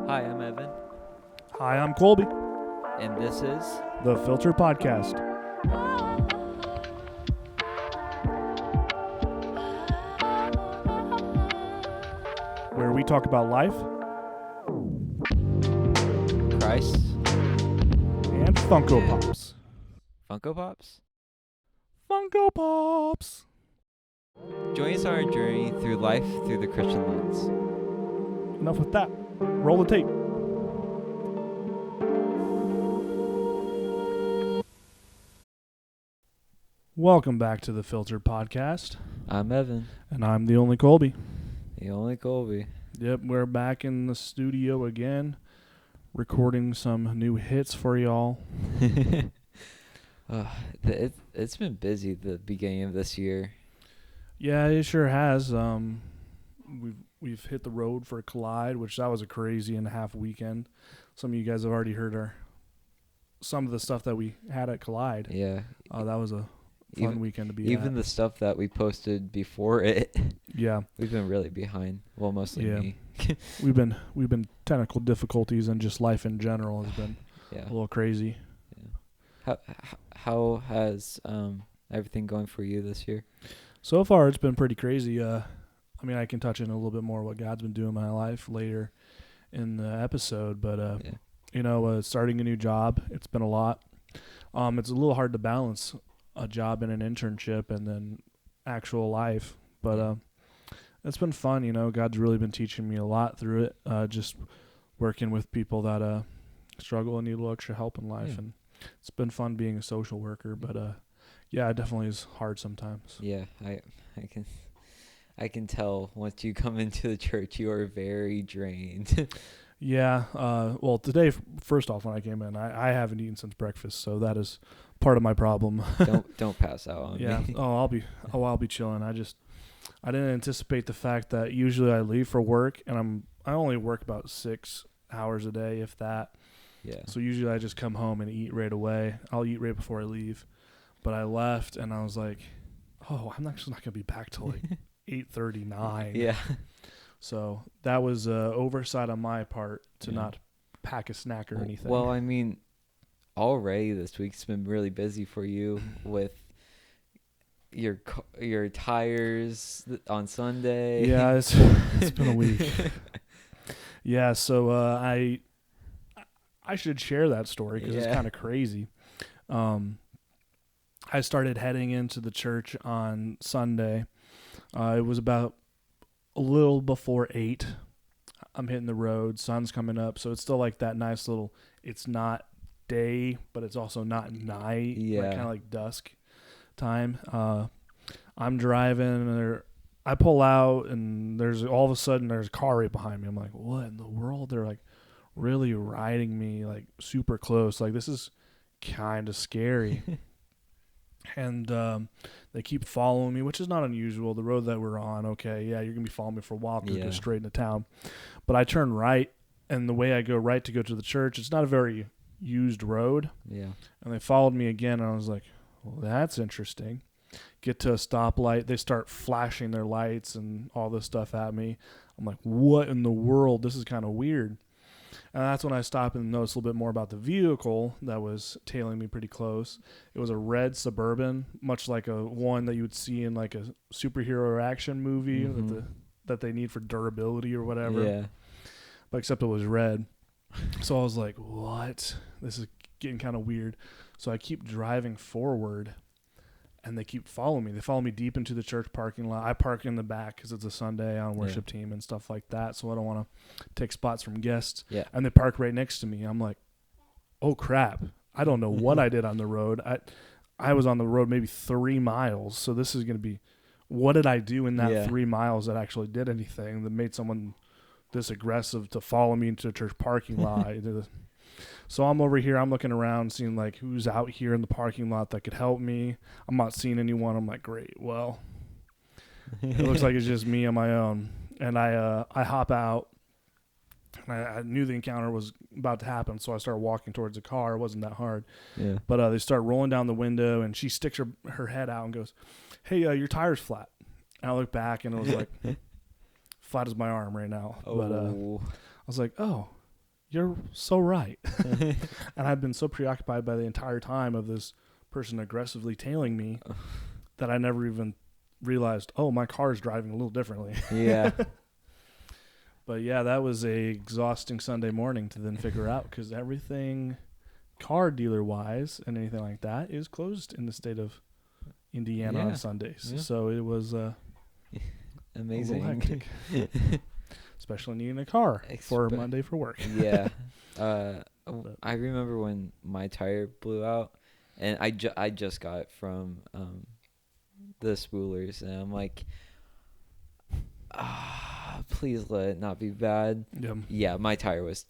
Hi, I'm Evan, Hi, I'm Colby, and this is the Filter Podcast. Where we talk about life Christ and Funko Pops. Funko Pops. Funko Pops! Join us on our journey through life through the Christian lens. Enough with that. Roll the tape. Welcome back to the Filter Podcast. I'm Evan, And I'm the only Colby. the only Colby. Yep, we're back in the studio again, recording some new hits for y'all. It's been busy the beginning of this year. Yeah, it sure has. We've hit the road for Collide, which that was a crazy and a half weekend. Some of you guys have already heard some of the stuff that we had at Collide. Yeah. That was a fun weekend to be Even at. the stuff that we posted before it. Yeah, We've been really behind. Well, mostly me. we've been technical difficulties and just life in general has been Yeah. a little crazy. How has everything going for you this year? So far, it's been pretty crazy. I mean, I can touch in a little bit more what God's been doing in my life later in the episode, but starting a new job, it's been a lot. It's a little hard to balance a job and an internship and then actual life, but it's been fun. God's really been teaching me a lot through it. Just working with people that struggle and need a little extra help in life, and it's been fun being a social worker. But it definitely is hard sometimes. Yeah, I can tell once you come into the church, you are very drained. Yeah. Well, today, first off, when I came in, I haven't eaten since breakfast, so that is part of my problem. Don't pass out on me. I'll be chilling. I didn't anticipate the fact that usually I leave for work and I only work about 6 hours a day, if that. Yeah. So usually I just come home and eat right away. I'll eat right before I leave. But I left and I was like, oh, I'm actually not going to be back till like 8:39. Yeah. So that was oversight on my part to not pack a snack or anything. Well, I mean, already this week's been really busy for you with your tires on Sunday. Yeah, it's been a week. Yeah, so I should share that story because it's kind of crazy. I started heading into the church on Sunday. It was about a little before 8. I'm hitting the road. Sun's coming up, so it's still like that nice little. It's not day, but it's also not night. Yeah, kind of like dusk time. I'm driving, and I pull out, and there's all of a sudden there's a car right behind me. I'm like, what in the world? They're like really riding me like super close. Like this is kind of scary. And they keep following me, which is not unusual. The road that we're on, okay, yeah, you're going to be following me for a while because it goes straight into town. But I turn right, and the way I go right to go to the church, it's not a very used road. Yeah. And they followed me again, and I was like, well, that's interesting. Get to a stoplight. They start flashing their lights and all this stuff at me. I'm like, what in the world? This is kind of weird. And that's when I stopped and noticed a little bit more about the vehicle that was tailing me pretty close. It was a red Suburban, much like a one that you would see in like a superhero action movie that they need for durability or whatever. Yeah. But except it was red. So I was like, what? This is getting kind of weird. So I keep driving forward, and they keep following me. They follow me deep into the church parking lot. I park in the back because it's a Sunday on worship team and stuff like that, so I don't want to take spots from guests. Yeah. And they park right next to me. I'm like, oh, crap. I don't know what I did on the road. I was on the road maybe 3 miles, so this is going to be, what did I do in that 3 miles that actually did anything that made someone this aggressive to follow me into a church parking lot? So I'm over here, I'm looking around, seeing like who's out here in the parking lot that could help me. I'm not seeing anyone. I'm like, great, well, it looks like it's just me on my own. And I hop out. I knew the encounter was about to happen, so I started walking towards the car. It wasn't that hard. Yeah. But they start rolling down the window, and she sticks her head out and goes, hey, your tire's flat. And I look back, and it was like flat as my arm right now. Oh. But I was like, oh, you're so right. And I've been so preoccupied by the entire time of this person aggressively tailing me that I never even realized, oh, my car is driving a little differently. Yeah. But yeah, that was a exhausting Sunday morning to then figure out, because everything car dealer wise and anything like that is closed in the state of Indiana on Sundays. Yeah. So it was amazing. a little hectic. Especially needing a car for Monday for work. Yeah. I remember when my tire blew out, and I just got it from the spoolers, and I'm like, please let it not be bad. Yeah, my tire was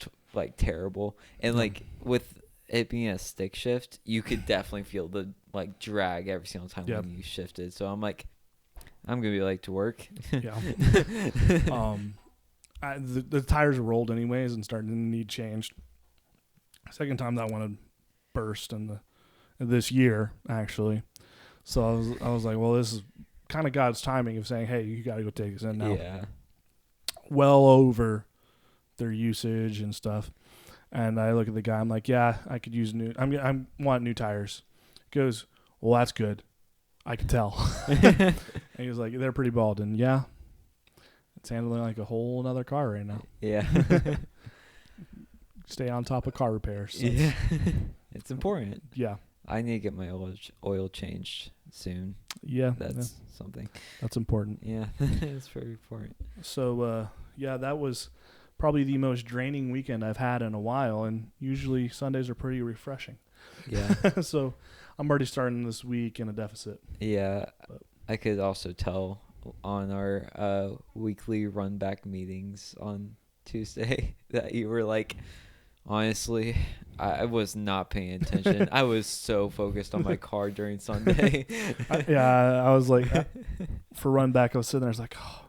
terrible, and with it being a stick shift, you could definitely feel the drag every single time when you shifted. So I'm like, I'm gonna be late to work. Yeah. The tires were rolled anyways and starting to need changed. Second time that one had burst this year, actually. So I was like, well, this is kind of God's timing of saying, hey, you got to go take this in now. Yeah. Well over their usage and stuff. And I look at the guy, I'm like, yeah, I could use I want new tires. He goes, well, that's good. I can tell. And he was like, they're pretty bald. And yeah, it's handling like a whole another car right now. Yeah. Stay on top of car repairs. So yeah. It's important. Yeah. I need to get my oil changed soon. Yeah. That's something. That's important. Yeah. It's very important. So, that was probably the most draining weekend I've had in a while. And usually Sundays are pretty refreshing. Yeah. So I'm already starting this week in a deficit. Yeah. But I could also tell on our weekly run back meetings on Tuesday that you were like, honestly, I was not paying attention. I was so focused on my car during Sunday. I was like, for run back, I was sitting there, I was like, oh,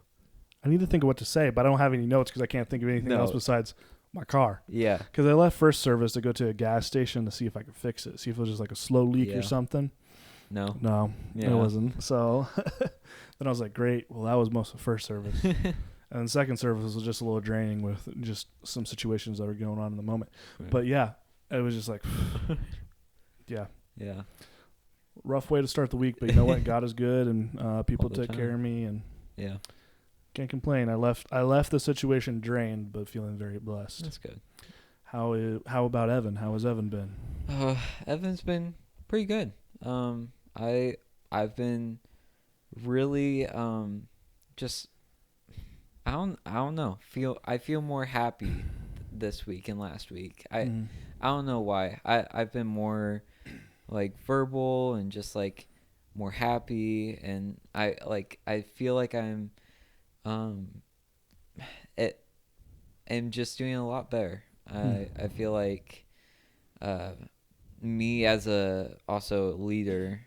I need to think of what to say, but I don't have any notes because I can't think of anything else besides my car. Yeah. Because I left first service to go to a gas station to see if I could fix it, see if it was just like a slow leak or something. No, it wasn't. So then I was like, great. Well, that was most of first service. And the second service was just a little draining with just some situations that were going on in the moment. Right. But yeah, it was just like, yeah. Yeah. Rough way to start the week, but you know what? God is good, and people took care of me, and yeah, can't complain. I left the situation drained, but feeling very blessed. That's good. How about Evan? How has Evan been? Evan's been pretty good. I've been really just I don't know. I feel more happy this week and last week. I don't know why. I've been more verbal and just more happy, and I feel like I'm just doing a lot better. I feel like me as a also leader,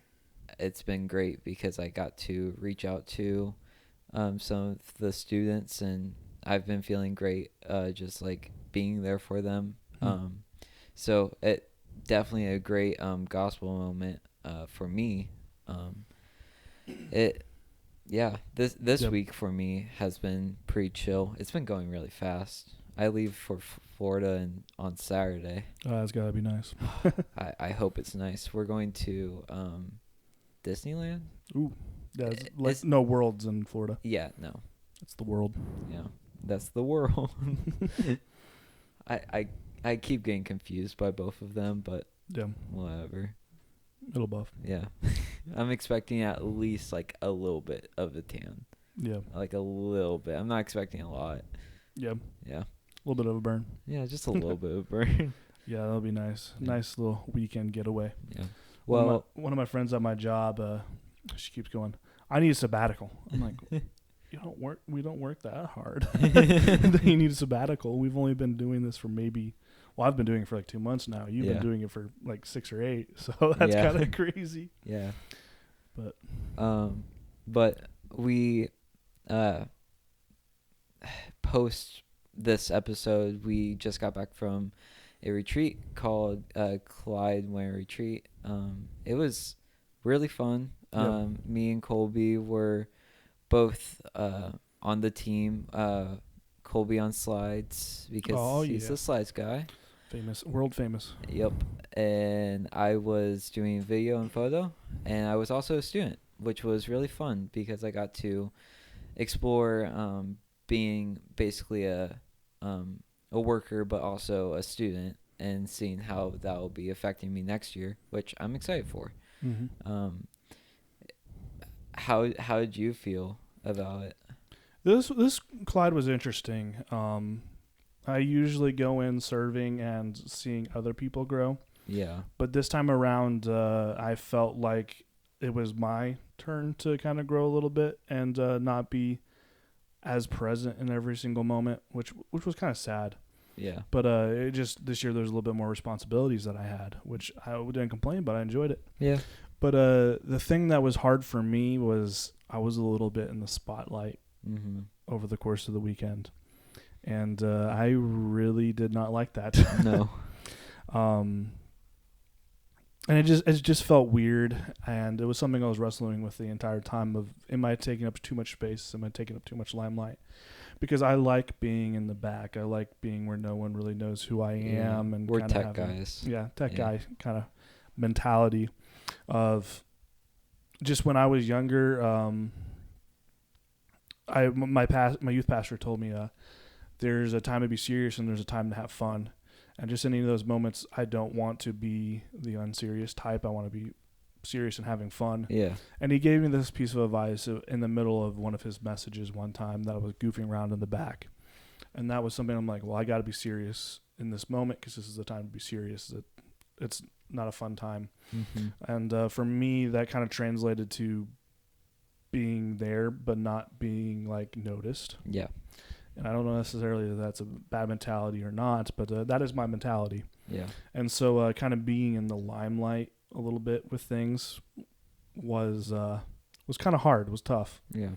it's been great because I got to reach out to some of the students, and I've been feeling great just being there for them. So it definitely a great gospel moment for me. This week for me has been pretty chill. It's been going really fast. I leave for Florida on Saturday. That's gotta be nice. I hope it's nice. We're going to Disneyland. Ooh. Yeah, it's no Worlds in Florida. Yeah, no. It's the world. Yeah, that's the world. I keep getting confused by both of them, but whatever. Middle buff. Yeah. I'm expecting at least a little bit of a tan. Yeah. A little bit. I'm not expecting a lot. Yeah. Yeah. A little bit of a burn. Yeah, just a little bit of a burn. Yeah, that'll be nice. Yeah. Nice little weekend getaway. Yeah. Well, one of my friends at my job, she keeps going, I need a sabbatical. I'm like, we don't work that hard. You need a sabbatical. We've only been doing this for I've been doing it for 2 months now. You've been doing it for 6 or 8. So that's kind of crazy. Yeah. But we post this episode, we just got back from a retreat called Clyde Ware Retreat. It was really fun. Me and Colby were both on the team. Colby on slides because he's the slides guy. Famous, world famous. Yep. And I was doing video and photo, and I was also a student, which was really fun because I got to explore being basically a worker but also a student, and seeing how that will be affecting me next year, which I'm excited for. Mm-hmm. How did you feel about it? This Clyde was interesting. I usually go in serving and seeing other people grow. Yeah. But this time around, I felt like it was my turn to kind of grow a little bit and not be as present in every single moment, which was kind of sad. Yeah. But it just this year there's a little bit more responsibilities that I had, which I didn't complain, but I enjoyed it. Yeah. But the thing that was hard for me was I was a little bit in the spotlight over the course of the weekend. And I really did not like that. No. And it just felt weird, and it was something I was wrestling with the entire time of, am I taking up too much space? Am I taking up too much limelight? Because I like being in the back. I like being where no one really knows who I am. And we're tech guys. Yeah, tech guy kind of mentality of just when I was younger. My youth pastor told me there's a time to be serious and there's a time to have fun. And just in any of those moments, I don't want to be the unserious type. I want to be serious and having fun. Yeah. And he gave me this piece of advice in the middle of one of his messages one time that I was goofing around in the back. And that was something I'm like, well, I got to be serious in this moment because this is the time to be serious. It's not a fun time. Mm-hmm. And for me, that kind of translated to being there but not being like noticed. Yeah. And I don't know necessarily that that's a bad mentality or not, but that is my mentality. Yeah. And so kind of being in the limelight a little bit with things was kind of hard, was tough. Yeah.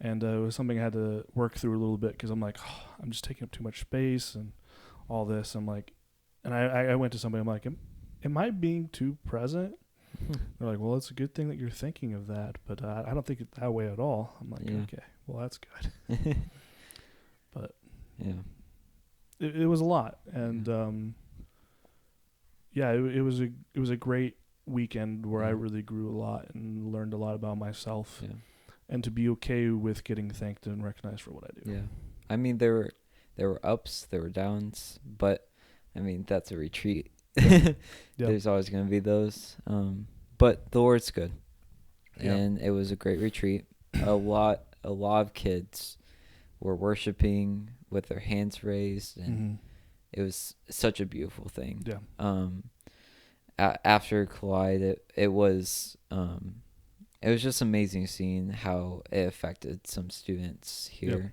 And it was something I had to work through a little bit because I'm like, oh, I'm just taking up too much space and all this. I'm like, and I went to somebody, I'm like, am I being too present? They're like, well, it's a good thing that you're thinking of that, but I don't think it that way at all. I'm like, okay, well, that's good. But yeah, it was a lot, and it was a great weekend where I really grew a lot and learned a lot about myself, and to be okay with getting thanked and recognized for what I do. Yeah, I mean there were ups, there were downs, but I mean that's a retreat. There's always going to be those, but the Lord's good, and it was a great retreat. A lot of kids were worshiping with their hands raised, and it was such a beautiful thing. Yeah. After Collide, it was just amazing seeing how it affected some students here.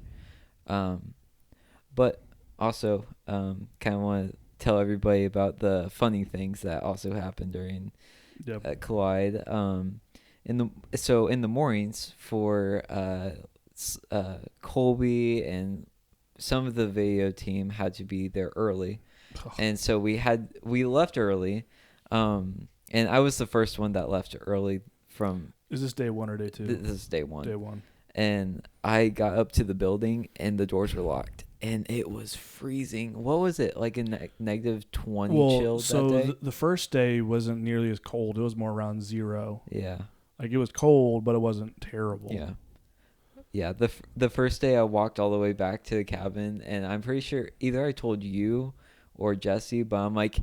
Yep. But also, kind of want to tell everybody about the funny things that also happened during Collide. In the mornings for Colby and some of the video team had to be there early, and so we left early, and I was the first one that left early from. Is this day 1 or day 2? This is day 1. Day 1. And I got up to the building and the doors were locked, and it was freezing. What was it, like a negative 20 chill that day? So the first day wasn't nearly as cold. It was more around 0. Yeah. Like it was cold, but it wasn't terrible. Yeah. Yeah, the first day I walked all the way back to the cabin, and I'm pretty sure either I told you or Jesse, but I'm like,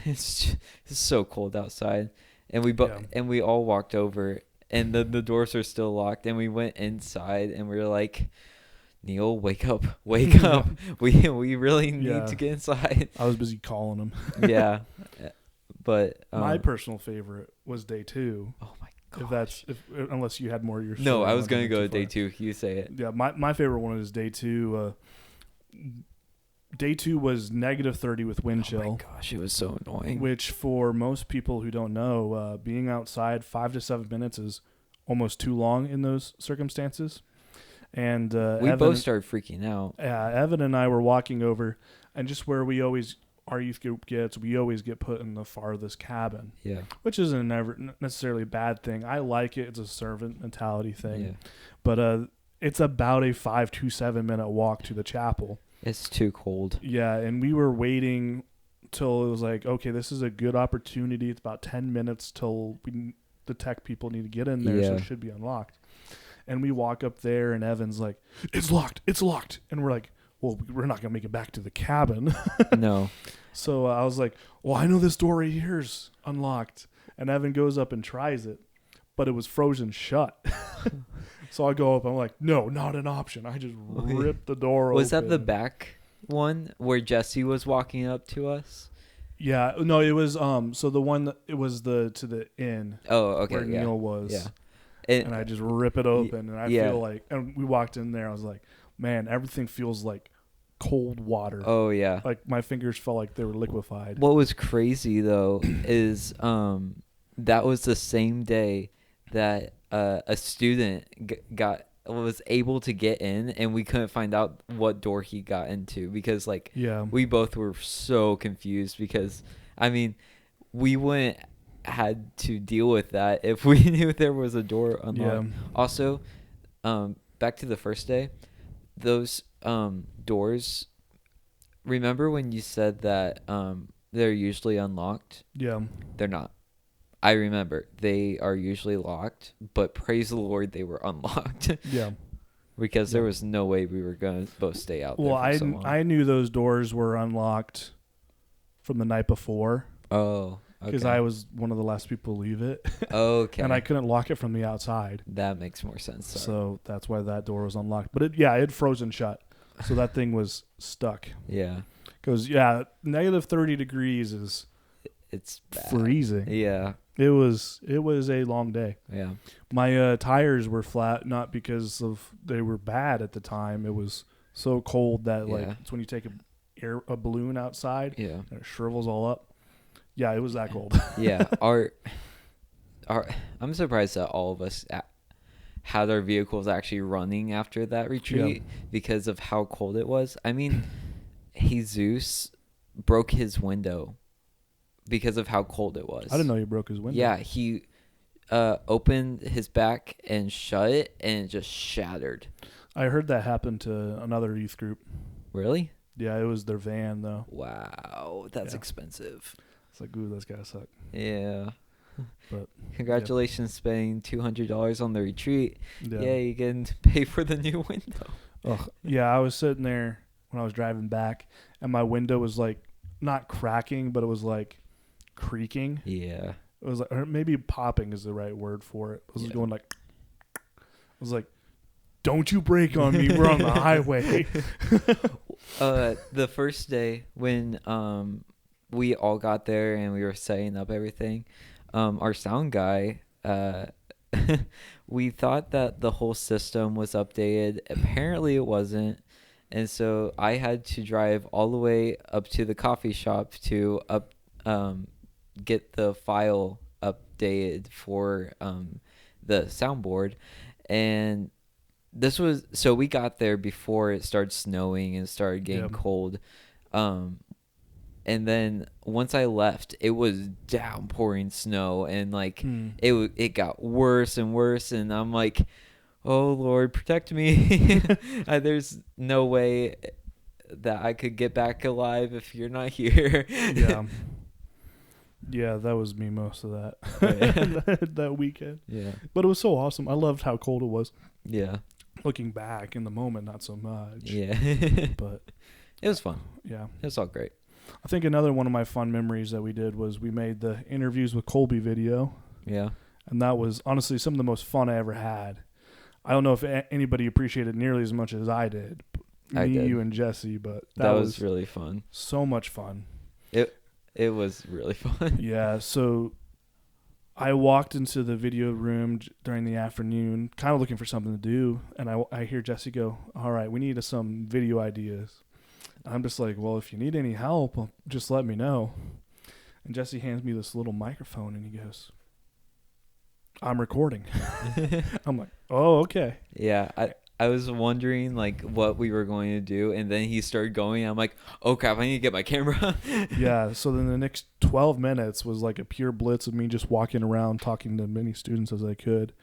it's so cold outside, and we all walked over, and the doors are still locked, and we went inside, and we were like, Neil, wake up, we really need to get inside. I was busy calling him. Yeah, but my personal favorite was day 2. Oh my. Unless you had more of your. No, I was gonna go to day 2. You say it. Yeah, my favorite one is day 2. Day 2 was negative 30 with wind chill. Oh my gosh, it was so annoying. Which for most people who don't know, being outside 5 to 7 minutes is almost too long in those circumstances. And we both started freaking out. Yeah, Evan and I were walking over, and just where our youth group gets, we always get put in the farthest cabin. Yeah. Which isn't never necessarily a bad thing. I like it. It's a servant mentality thing. Yeah. But it's about a 5 to 7 minute walk to the chapel. It's too cold. Yeah, and we were waiting till it was like, okay, this is a good opportunity. It's about 10 minutes till the tech people need to get in there, so it should be unlocked. And we walk up there, and Evan's like, it's locked. And we're like, well, we're not going to make it back to the cabin. No. So I was like, well, I know this door right here's unlocked. And Evan goes up and tries it, but it was frozen shut. So I go up, I'm like, no, not an option. I just ripped the door open. Was that the back one where Jesse was walking up to us? Yeah, no, it was so the one it was to the inn. Oh, okay, where Neil was. Yeah. And I just rip it open, and I feel like, and we walked in there, I was like, man, everything feels like cold water. Oh yeah. Like my fingers felt like they were liquefied. What was crazy though is that was the same day that a student was able to get in, and we couldn't find out what door he got into because we both were so confused because I mean we wouldn't had to deal with that if we knew there was a door unlocked. Also, back to the first day, those doors, remember when you said that they're usually unlocked? Yeah. They're not. I remember they are usually locked, but praise the Lord they were unlocked. Yeah. Because there was no way we were going to both stay out there for so long. I knew those doors were unlocked from the night before. Oh, okay. Because I was one of the last people to leave it. Okay. And I couldn't lock it from the outside. That makes more sense. So that's why that door was unlocked. But it had frozen shut. So that thing was stuck. Yeah. Because, negative 30 degrees is... It's bad. Freezing. Yeah. It was a long day. Yeah. My tires were flat, not because they were bad at the time. It was so cold that it's when you take a balloon outside and it shrivels all up. Yeah, it was that cold. Yeah. I'm surprised that all of us had our vehicles actually running after that retreat because of how cold it was. I mean, Jesus broke his window because of how cold it was. I didn't know he broke his window. Yeah, he opened his back and shut it, and it just shattered. I heard that happened to another youth group. Really? Yeah, it was their van, though. Wow, that's expensive. It's like, ooh, that's gotta suck. Yeah. But congratulations spending $200 on the retreat. Yeah, you can pay for the new window. Ugh. Yeah, I was sitting there when I was driving back, and my window was like not cracking, but it was like creaking. Yeah. It was like, or maybe popping is the right word for it. It was going like, I was like, don't you brake on me. We're on the highway. The first day when we all got there and we were setting up everything, our sound guy, we thought that the whole system was updated. Apparently it wasn't. And so I had to drive all the way up to the coffee shop to get the file updated for the soundboard. And so we got there before it started snowing and started getting cold. And then once I left, it was downpouring snow, and it got worse and worse. And I'm like, oh Lord, protect me. There's no way that I could get back alive if you're not here. Yeah, that was me most of that. That weekend. Yeah. But it was so awesome. I loved how cold it was. Yeah. Looking back in the moment, not so much. Yeah. But it was fun. Yeah. It was all great. I think another one of my fun memories that we did was we made the interviews with Colby video. Yeah. And that was honestly some of the most fun I ever had. I don't know if anybody appreciated nearly as much as I did. You and Jesse, but that was really fun. So much fun. It was really fun. Yeah, so I walked into the video room during the afternoon, kind of looking for something to do, and I hear Jesse go, all right, we need some video ideas. And I'm just like, well, if you need any help, just let me know. And Jesse hands me this little microphone, and he goes, I'm recording. I'm like, oh, okay. Yeah, I was wondering what we were going to do, and then he started going. I'm like, oh crap, I need to get my camera. Yeah, so then the next 12 minutes was like a pure blitz of me just walking around talking to as many students as I could.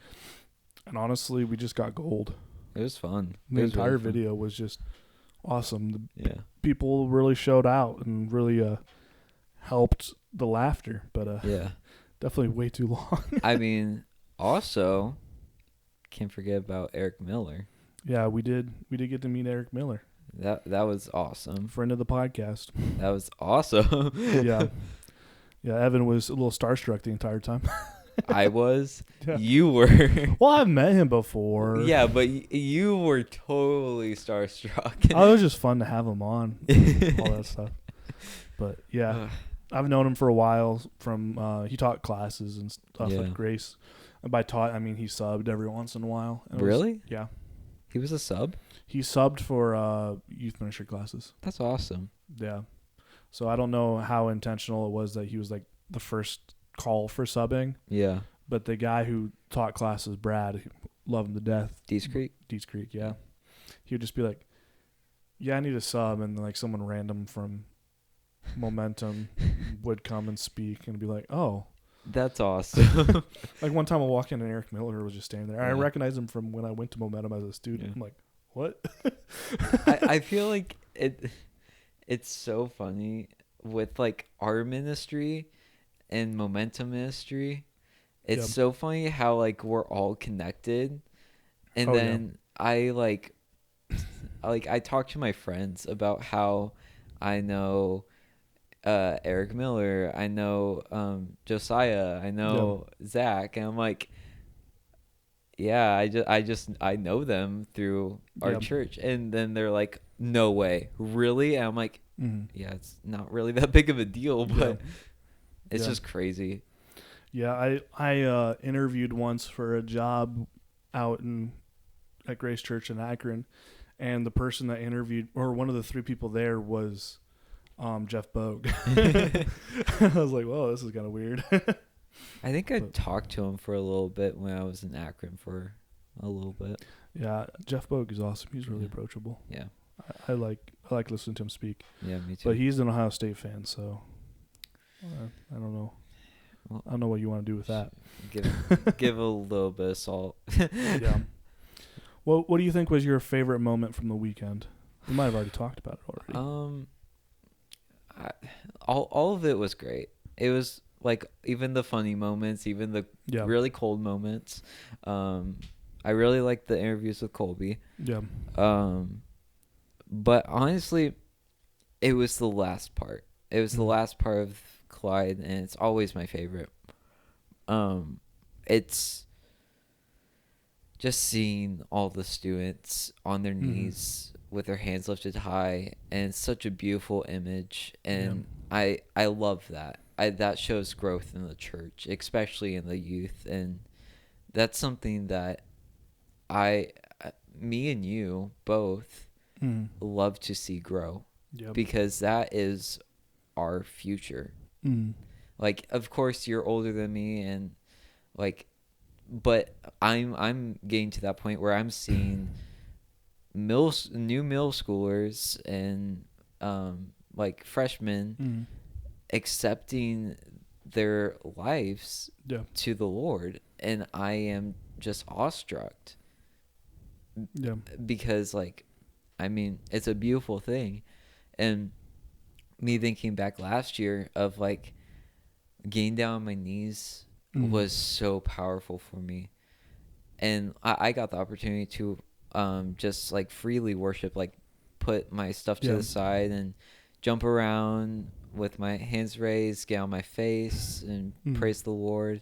And honestly, we just got gold. It was fun. The entire video was just awesome. Yeah. People really showed out and really helped the laughter, but Yeah. definitely way too long. I mean, also, can't forget about Eric Miller. Yeah, we did get to meet Eric Miller. That was awesome. Friend of the podcast. That was awesome. Yeah. Yeah, Evan was a little starstruck the entire time. I was. Yeah. You were. Well, I've met him before. Yeah, but you were totally starstruck. Oh, it was just fun to have him on. All that stuff. But yeah, I've known him for a while from he taught classes and stuff at Grace. And by taught, I mean he subbed every once in a while. Really? Yeah. He was a sub? He subbed for youth ministry classes. That's awesome. Yeah. So I don't know how intentional it was that he was like the first call for subbing. Yeah. But the guy who taught classes, Brad, loved him to death. Dees Creek? Dees Creek, yeah. He would just be like, yeah, I need a sub. And like someone random from Momentum would come and speak and be like, oh. That's awesome. Like one time I walked in and Eric Miller was just standing there. I recognized him from when I went to Momentum as a student. I'm like, what? I feel like it's so funny with like our ministry and Momentum ministry. It's so funny how like we're all connected. And then I I talk to my friends about how I know Eric Miller, I know Josiah, I know Zach, and I'm like, yeah, I know them through our church. And then they're like, no way, really? And I'm like, yeah, it's not really that big of a deal, but it's just crazy. Yeah, I interviewed once for a job out at Grace Church in Akron, and the person that interviewed, or one of the three people there, was Jeff Bogue. I was like, whoa, this is kind of weird. I think I talked to him for a little bit when I was in Akron for a little bit. Yeah, Jeff Bogue is awesome. He's really approachable. Yeah, I like listening to him speak. Yeah, me too. But he's an Ohio State fan, so I don't know. Well, I don't know what you want to do with that. Give a little bit of salt. Yeah. Well, what do you think was your favorite moment from the weekend? We might have already talked about it already. All of it was great. It was like even the funny moments, even the really cold moments. I really liked the interviews with Colby. Yeah. But honestly, it was the last part. It was the last part of Clyde, and it's always my favorite. It's just seeing all the students on their knees with their hands lifted high, and it's such a beautiful image, and I love that. That shows growth in the church, especially in the youth, and that's something that me and you both love to see grow, because that is our future. Like, of course, you're older than me, and like, but I'm getting to that point where I'm seeing new middle schoolers and like freshmen accepting their lives to the Lord, and I am just awestruck. Because like, I mean, it's a beautiful thing. And me thinking back last year of like getting down on my knees was so powerful for me. And I got the opportunity to just like freely worship, like put my stuff to the side and jump around with my hands raised, get on my face and praise the Lord.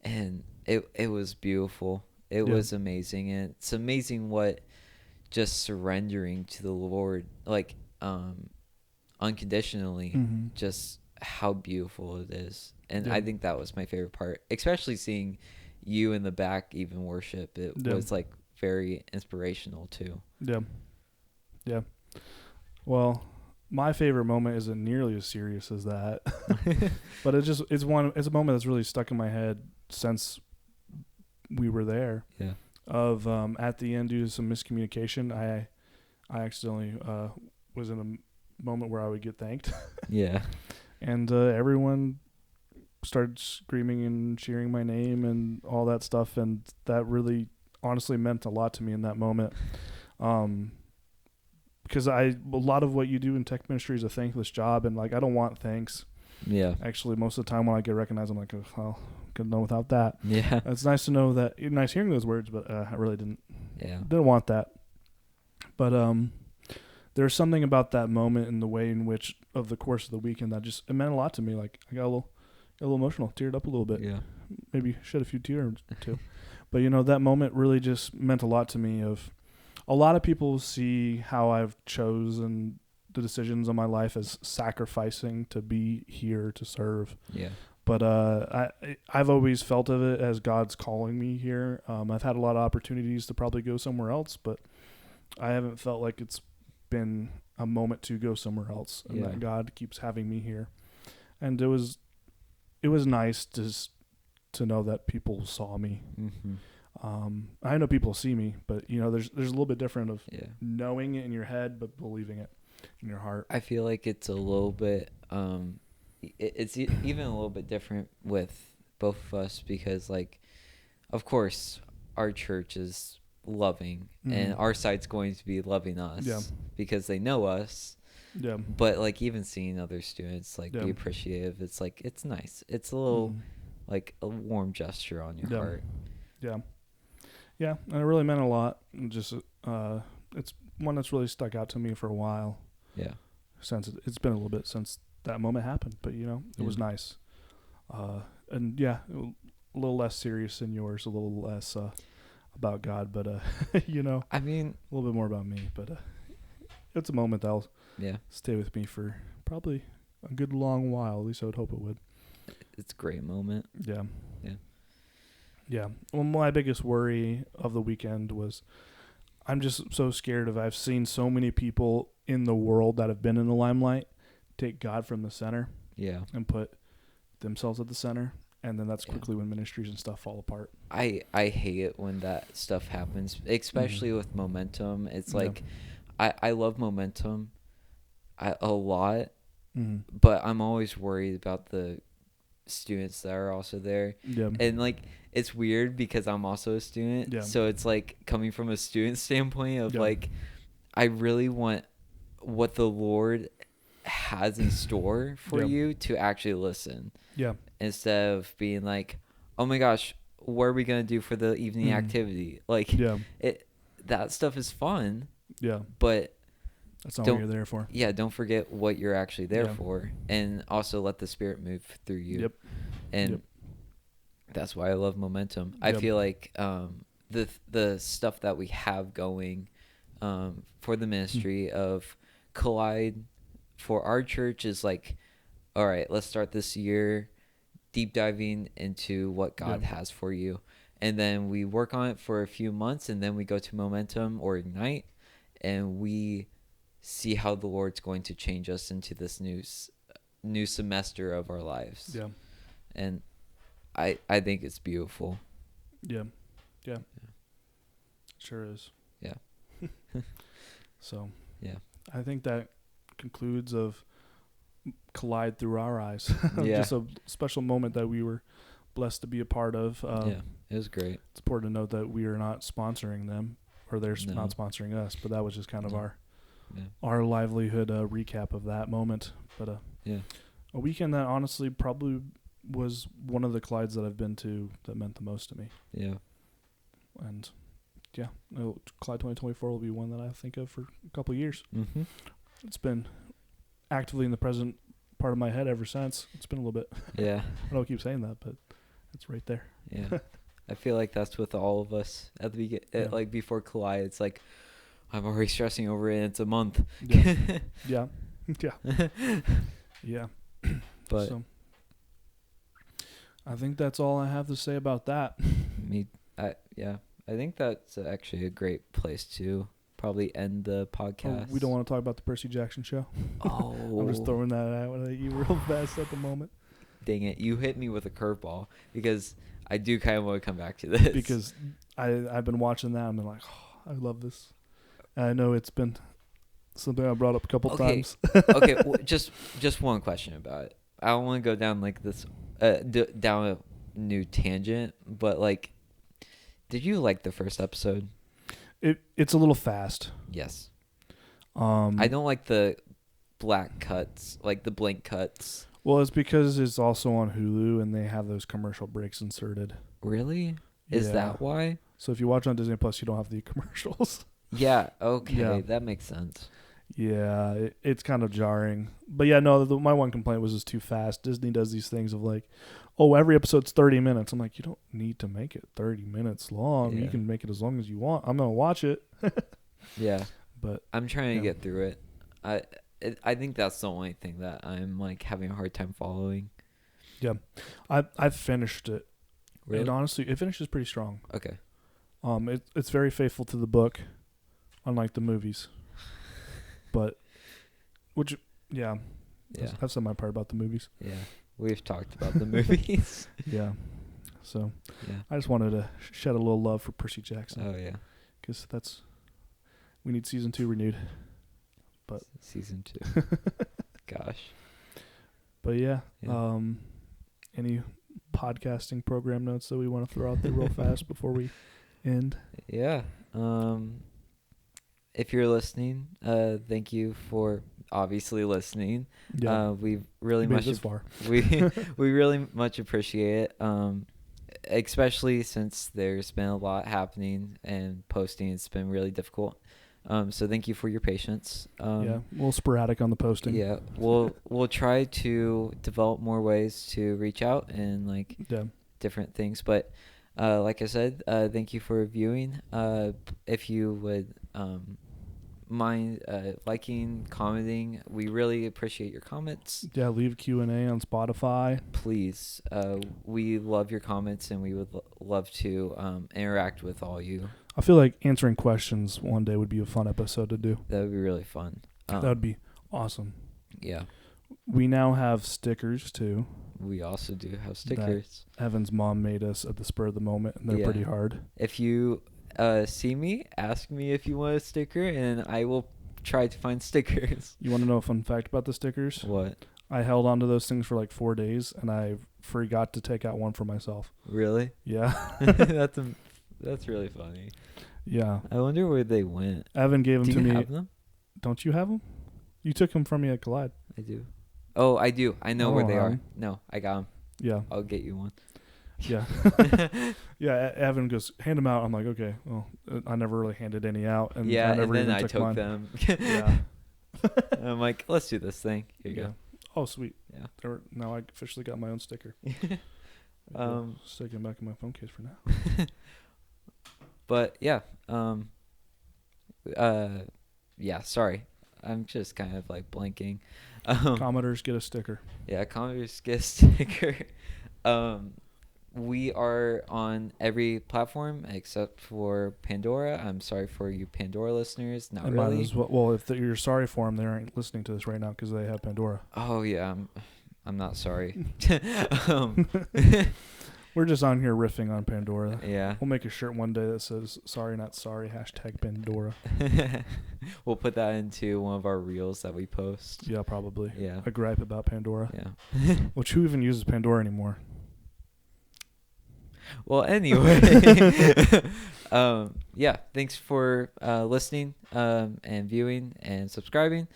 And it was beautiful. It was amazing. And it's amazing what just surrendering to the Lord, like unconditionally, just how beautiful it is. And I think that was my favorite part, especially seeing you in the back even worship. It was like very inspirational too. Yeah. Well, my favorite moment isn't nearly as serious as that, but it's a moment that's really stuck in my head since we were there. Yeah. Of at the end, due to some miscommunication, I accidentally was in a moment where I would get thanked. Yeah. And everyone started screaming and cheering my name and all that stuff, and that really honestly meant a lot to me in that moment. Because because a lot of what you do in tech ministry is a thankless job, and like I don't want thanks. Yeah. Actually, most of the time when I get recognized, I'm like, oh, well, could have done without that. Yeah. It's nice to know that. Nice hearing those words, but I really didn't. Yeah. Didn't want that. But there's something about that moment and the way in which of the course of the weekend that just it meant a lot to me. Like I got a little emotional, teared up a little bit. Yeah. Maybe shed a few tears too. But that moment really just meant a lot to me. Of a lot of people see how I've chosen the decisions of my life as sacrificing to be here to serve. Yeah. But I've always felt of it as God's calling me here. I've had a lot of opportunities to probably go somewhere else, but I haven't felt like it's been a moment to go somewhere else, and that God keeps having me here. And it was nice to know that people saw me. Mm-hmm. I know people see me, but there's a little bit different of knowing it in your head but believing it in your heart. I feel like it's a little bit it's even a little bit different with both of us, because like of course our church is loving, and our side's going to be loving us because they know us. Yeah. But like even seeing other students like be appreciative, it's like it's nice. It's a little like a warm gesture on your heart. Yeah. Yeah, and it really meant a lot. Just it's one that's really stuck out to me for a while. Yeah. Since it's been a little bit since that moment happened, but it was nice. And a little less serious than yours, a little less about God, but I mean a little bit more about me, but it's a moment that'll stay with me for probably a good long while. At least I would hope it would. It's a great moment. Yeah. Yeah. Well, my biggest worry of the weekend was I'm just so scared of I've seen so many people in the world that have been in the limelight take God from the center and put themselves at the center, and then that's quickly when ministries and stuff fall apart. I hate it when that stuff happens, especially with momentum. It's like I love momentum a lot, but I'm always worried about the students that are also there. And like it's weird because I'm also a student, so it's like coming from a student standpoint of like I really want what the Lord has in store for you to actually listen, instead of being like, oh my gosh, what are we gonna do for the evening activity? Like that stuff is fun, but that's not what you're there for. Don't forget what you're actually there for, and also let the Spirit move through you. And that's why I love momentum. I feel like the stuff that we have going for the ministry of Collide for our church is like, all right, let's start this year deep diving into what God has for you. And then we work on it for a few months, and then we go to Momentum or Ignite, and we see how the Lord's going to change us into this new semester of our lives. And I think it's beautiful. Yeah. Sure is. So I think that concludes of Collide Through Our Eyes. Just a special moment that we were blessed to be a part of. It was great. It's important to note that we are not sponsoring them, or they're not sponsoring us, but that was just kind of our livelihood recap of that moment. But a weekend that honestly probably was one of the Collides that I've been to that meant the most to me. And Collide 2024 will be one that I think of for a couple of years. It's been actively in the present part of my head ever since. It's been a little bit. I don't keep saying that, but it's right there. I feel like that's with all of us at the beginning, like before Collide. It's like I'm already stressing over it. And it's a month. But so, I think that's all I have to say about that. I think that's actually a great place to probably end the podcast. We don't want to talk about the Percy Jackson show. I'm just throwing that out at you real fast at the moment. Dang it. You hit me with a curveball because I do kind of want to come back to this. Because I've been watching that and been like, oh, I love this. And I know it's been something I brought up a couple times. Okay, well, just one question about it. I don't want to go down like this, down a new tangent, but like, did you like the first episode? It's a little fast. Yes. I don't like the black cuts, like the blank cuts. Well, it's because it's also on Hulu and they have those commercial breaks inserted. Really? Is that why? So if you watch on Disney Plus, you don't have the commercials. Yeah. Okay. Yeah. That makes sense. Yeah, it's kind of jarring. But yeah, no, my one complaint was it's too fast. Disney does these things of like, oh, every episode's 30 minutes. I'm like, you don't need to make it 30 minutes long. Yeah. You can make it as long as you want. I'm going to watch it. Yeah. But I'm trying to get through it. I think that's the only thing that I'm like having a hard time following. Yeah. I've finished it. Really? And honestly, it finishes pretty strong. Okay. It's very faithful to the book, unlike the movies. But, I've said my part about the movies. Yeah, we've talked about the movies. Yeah. So, yeah. I just wanted to shed a little love for Percy Jackson. Oh, yeah. Because we need season 2 renewed. But season 2. Gosh. But yeah. Any podcasting program notes that we want to throw out there real fast before we end? Yeah. If you're listening, thank you for obviously listening. Yeah. We really much this far. we really much appreciate it. Especially since there's been a lot happening and posting. It's been really difficult. So thank you for your patience. Yeah, a little sporadic on the posting. Yeah, we'll try to develop more ways to reach out and like different things. But like I said, thank you for reviewing. If you would mind liking, commenting, we really appreciate your comments. Yeah, leave Q&A on Spotify. Please, we love your comments and we would love to interact with all you. I feel like answering questions one day would be a fun episode to do. That would be really fun. That would be awesome. Yeah. We now have stickers too. We also do have stickers. That Evan's mom made us at the spur of the moment, and they're pretty hard. If you see me, ask me if you want a sticker, and I will try to find stickers. You want to know a fun fact about the stickers? What? I held onto those things for like 4 days, and I forgot to take out one for myself. Really? Yeah. That's really funny. Yeah. I wonder where they went. Evan gave them to me. Do you have them? Don't you have them? You took them from me at Collide. I do. Oh, I do. I know where they are. No, I got them. Yeah. I'll get you one. Yeah. Yeah, Evan goes, hand them out. I'm like, okay. Well, I never really handed any out. And yeah, I never and then even I took mine. them. Yeah. And I'm like, let's do this thing. Here you go. Oh, sweet. Yeah. Now I officially got my own sticker. Sticking it back in my phone case for now. But yeah, sorry. I'm just kind of like blanking. Commenters get a sticker. Yeah, commenters get a sticker. We are on every platform except for Pandora. I'm sorry for you Pandora listeners. Not and really. Well, if you're sorry for them, they aren't listening to this right now because they have Pandora. Oh yeah, I'm not sorry. We're just on here riffing on Pandora. Yeah. We'll make a shirt one day that says "Sorry, not sorry." #Pandora. We'll put that into one of our reels that we post. Yeah, probably. Yeah. A gripe about Pandora. Yeah. Which who even uses Pandora anymore? Well, anyway. Yeah. Thanks for listening and viewing and subscribing,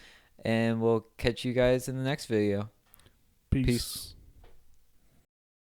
and we'll catch you guys in the next video. Peace.